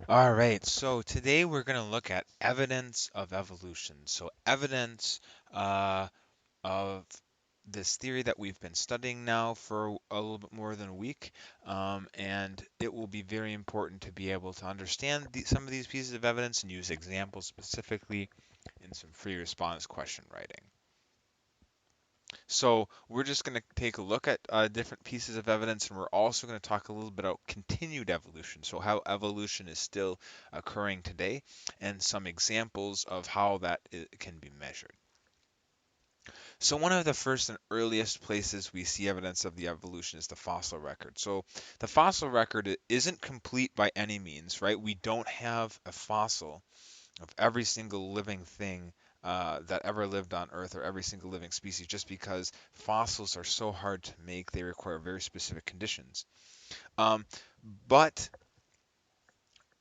All right, so today we're going to look at evidence of evolution. So, evidence uh, of this theory that we've been studying now for a little bit more than a week, and it will be very important to be able to understand some of these pieces of evidence and use examples specifically in some free response question writing. So we're just going to take a look at different pieces of evidence, and we're also going to talk a little bit about continued evolution. So how evolution is still occurring today, and some examples of how can be measured. So one of the first and earliest places we see evidence of the evolution is the fossil record. So the fossil record isn't complete by any means, right? We don't have a fossil of every single living thing that ever lived on Earth or every single living species, just because fossils are so hard to make, they require very specific conditions. Um, but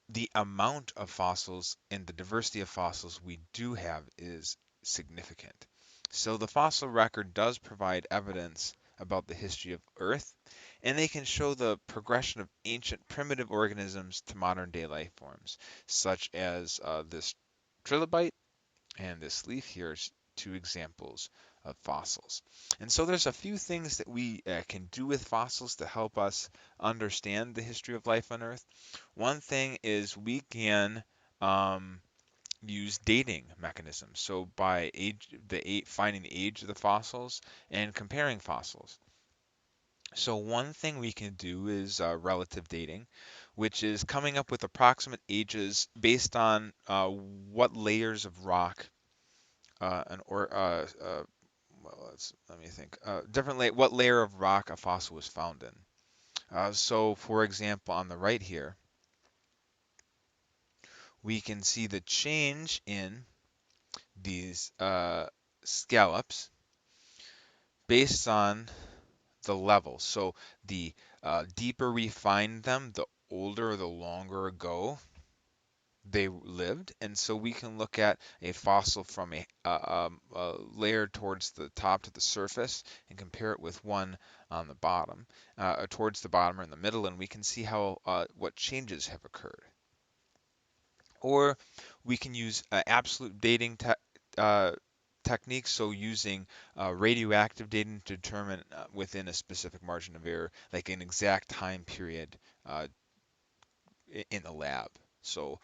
the amount of fossils and the diversity of fossils we do have is significant. So the fossil record does provide evidence about the history of Earth, and they can show the progression of ancient primitive organisms to modern day life forms, such as this trilobite and this leaf here is two examples of fossils. And so there's a few things that we can do with fossils to help us understand the history of life on Earth. One thing is we can um, use dating mechanisms. So by finding the age of the fossils and comparing fossils. So one thing we can do is relative dating, which is coming up with approximate ages based on what layers of rock an or well, let me think. What layer of rock a fossil was found in. So, for example, on the right here, we can see the change in these scallops based on the level. So, the deeper we find them, the older or the longer ago they lived, and so we can look at a fossil from a layer towards the top to the surface and compare it with one on the bottom, towards the bottom or in the middle, and we can see how what changes have occurred. Or we can use absolute dating uh, techniques, so using radioactive dating to determine within a specific margin of error, like an exact time period uh, in the lab. So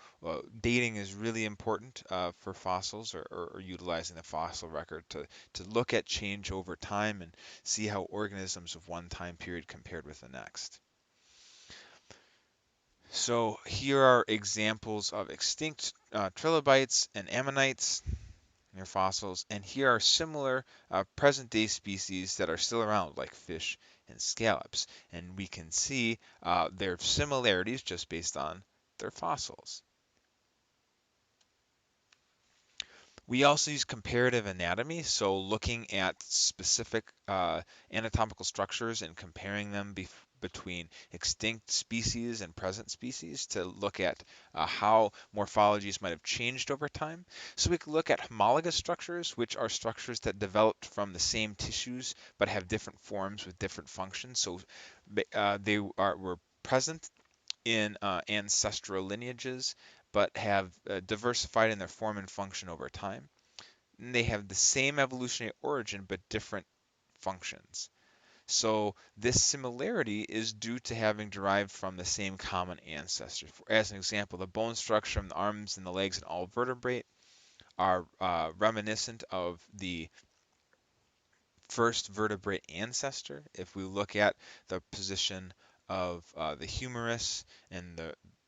dating is really important for fossils or utilizing the fossil record to look at change over time and see how organisms of one time period compared with the next. So here are examples of extinct trilobites and ammonites near fossils, and here are similar present-day species that are still around, like fish and scallops. And we can see their similarities just based on their fossils. We also use comparative anatomy, so looking at specific anatomical structures and comparing them between extinct species and present species to look at how morphologies might have changed over time. So we can look at homologous structures, which are structures that developed from the same tissues but have different forms with different functions. So were present in ancestral lineages, but have diversified in their form and function over time. And they have the same evolutionary origin, but different functions. So this similarity is due to having derived from the same common ancestor. As an example, the bone structure from the arms and the legs in all vertebrate are reminiscent of the first vertebrate ancestor. If we look at the position of the humerus and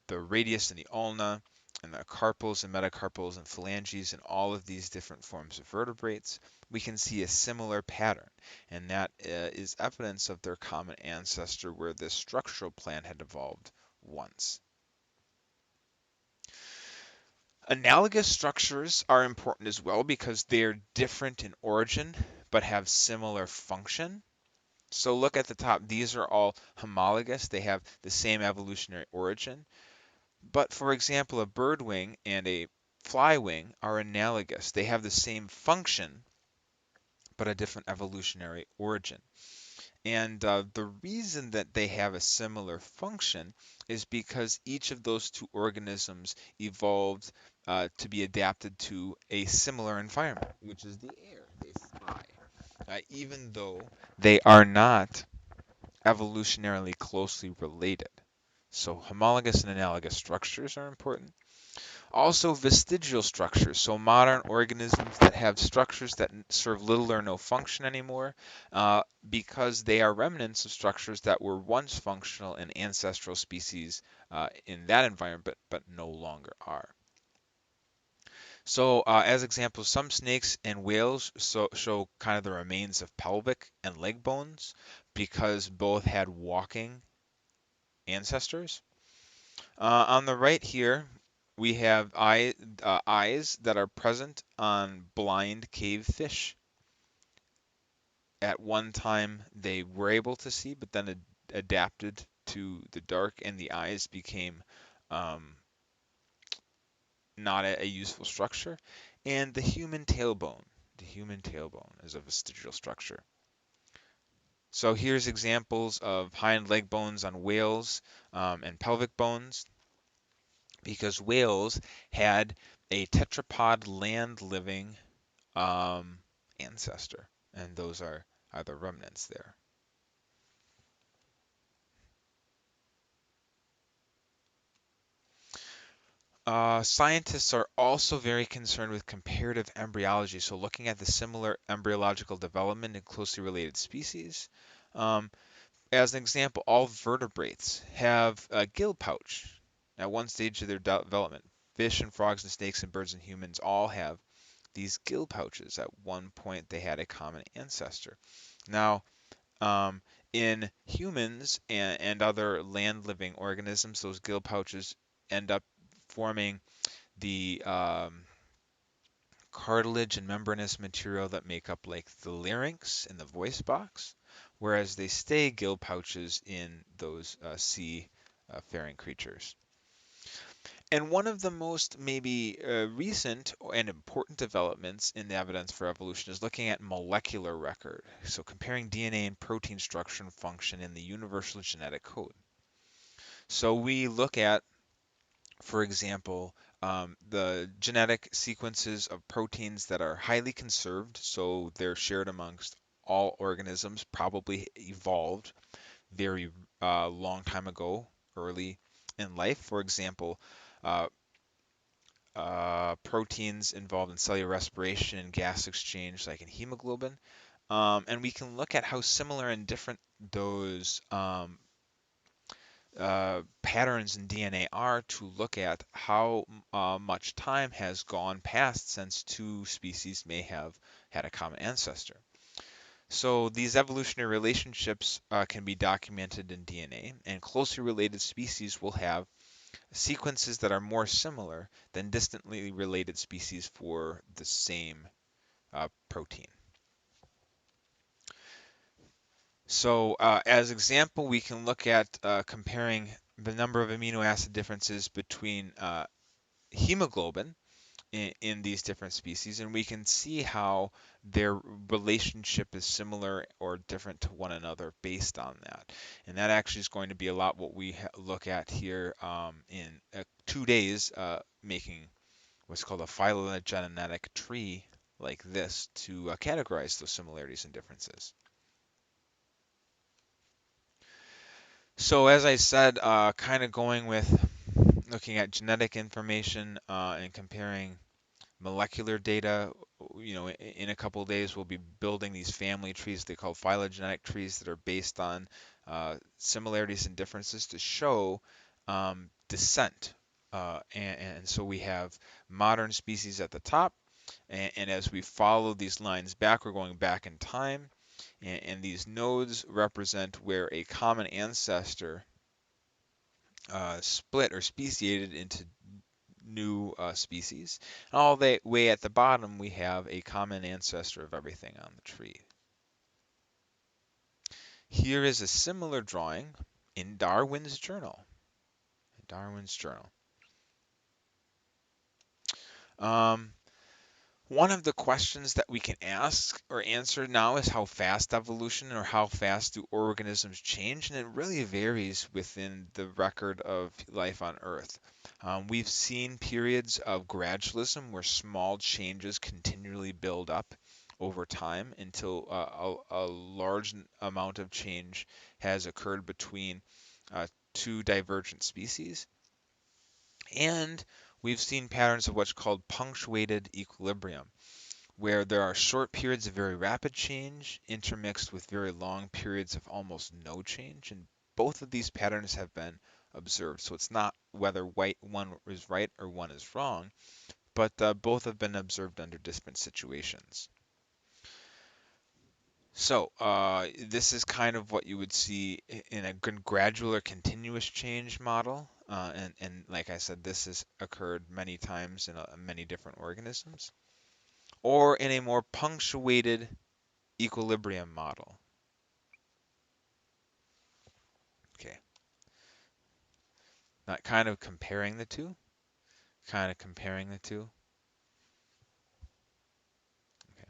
the radius and the ulna, and the carpals and metacarpals and phalanges and all of these different forms of vertebrates, we can see a similar pattern, and that is evidence of their common ancestor where this structural plan had evolved once. Analogous structures are important as well because they're different in origin but have similar function. So look at the top. These are all homologous. They have the same evolutionary origin. But for example, a bird wing and a fly wing are analogous. They have the same function, but a different evolutionary origin. And the reason that they have a similar function is because each of those two organisms evolved to be adapted to a similar environment, which is the air they fly. Even though they are not evolutionarily closely related. So homologous and analogous structures are important. Also, vestigial structures, so modern organisms that have structures that serve little or no function anymore, because they are remnants of structures that were once functional in ancestral species in that environment, but no longer are. So, as examples, some snakes and whales show kind of the remains of pelvic and leg bones because both had walking ancestors. On the right here, we have eyes that are present on blind cave fish. At one time, they were able to see, but then adapted to the dark, and the eyes became um, not a useful structure. And the human tailbone. The human tailbone is a vestigial structure. So here's examples of hind leg bones on whales and pelvic bones, because whales had a tetrapod land-living um, ancestor, and those are the remnants there. Scientists are also very concerned with comparative embryology, so looking at the similar embryological development in closely related species. Um, as an example, all vertebrates have a gill pouch at one stage of their development. Fish and frogs and snakes and birds and humans all have these gill pouches. At one point, they had a common ancestor. Now, um, in humans and other land-living organisms, those gill pouches end up forming the cartilage and membranous material that make up like the larynx and the voice box, whereas they stay gill pouches in those sea-faring creatures. And one of the most maybe recent and important developments in the evidence for evolution is looking at molecular record. So comparing DNA and protein structure and function in the universal genetic code. So we look at, for example, the genetic sequences of proteins that are highly conserved, so they're shared amongst all organisms, probably evolved very long time ago, early in life. For example, uh, proteins involved in cellular respiration and gas exchange, like in hemoglobin. And we can look at how similar and different those patterns in DNA are to look at how much time has gone past since two species may have had a common ancestor. So these evolutionary relationships can be documented in DNA, and closely related species will have sequences that are more similar than distantly related species for the same protein. So as example, we can look at comparing the number of amino acid differences between hemoglobin in these different species, and we can see how their relationship is similar or different to one another based on that. And that actually is going to be a lot what we look at here in 2 days, making what's called a phylogenetic tree like this to categorize those similarities and differences. So as I said, kind of going with looking at genetic information and comparing molecular data. In a couple of days, we'll be building these family trees they call phylogenetic trees that are based on similarities and differences to show descent. And so we have modern species at the top, and as we follow these lines back, we're going back in time, and these nodes represent where a common ancestor split or speciated into new species. And all the way at the bottom, we have a common ancestor of everything on the tree. Here is a similar drawing in Darwin's journal. Darwin's journal. Um, One of the questions that we can ask or answer now is how fast evolution or how fast do organisms change, and it really varies within the record of life on Earth. We've seen periods of gradualism where small changes continually build up over time until a large amount of change has occurred between two divergent species. And we've seen patterns of what's called punctuated equilibrium, where there are short periods of very rapid change intermixed with very long periods of almost no change. And both of these patterns have been observed. So it's not whether one is right or one is wrong, but both have been observed under different situations. So this is kind of what you would see in a gradual or continuous change model. And like I said, this has occurred many times in many different organisms. Or in a more punctuated equilibrium model. Okay, not kind of comparing the two, kind of comparing the two. Okay.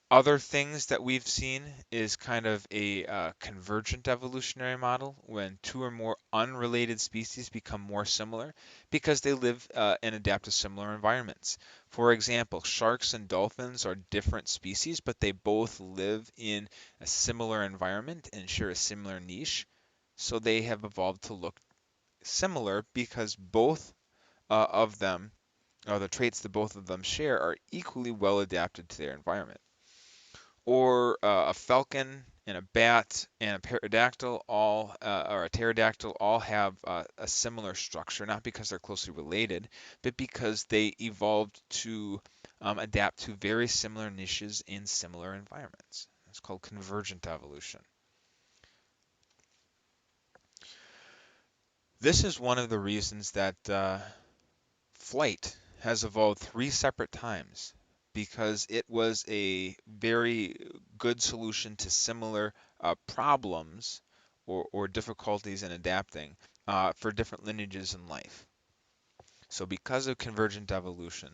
Other things that we've seen is kind of a convergent evolutionary model when two or more unrelated species become more similar because they live and adapt to similar environments. For example, sharks and dolphins are different species, but they both live in a similar environment and share a similar niche. So they have evolved to look similar because both of them, or the traits that both of them share, are equally well adapted to their environment. Or a falcon and a bat and a pterodactyl or a pterodactyl all have a similar structure, not because they're closely related, but because they evolved to adapt to very similar niches in similar environments. It's called convergent evolution. This is one of the reasons that flight has evolved three separate times because it was a very good solution to similar problems or difficulties in adapting for different lineages in life. So because of convergent evolution,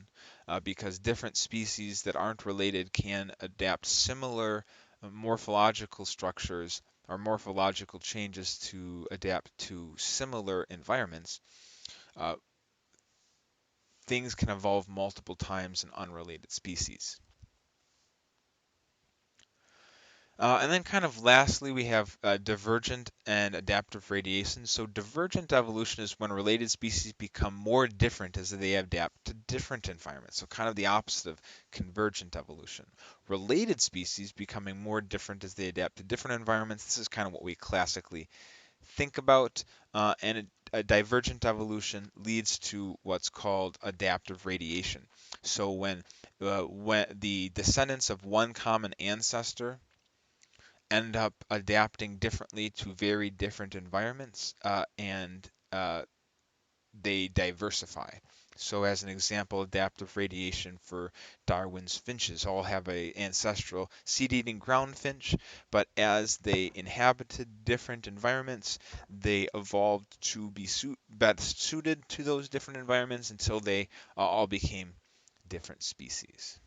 because different species that aren't related can adapt similar morphological structures or morphological changes to adapt to similar environments, uh, things can evolve multiple times in unrelated species. And then kind of lastly, we have divergent and adaptive radiation. So divergent evolution is when related species become more different as they adapt to different environments. So kind of the opposite of convergent evolution. Related species becoming more different as they adapt to different environments. This is kind of what we classically think about, and a divergent evolution leads to what's called adaptive radiation. So when the descendants of one common ancestor end up adapting differently to very different environments, and they diversify. So as an example, adaptive radiation for Darwin's finches all have a ancestral seed-eating ground finch, but as they inhabited different environments, they evolved to be best suited to those different environments until they all became different species.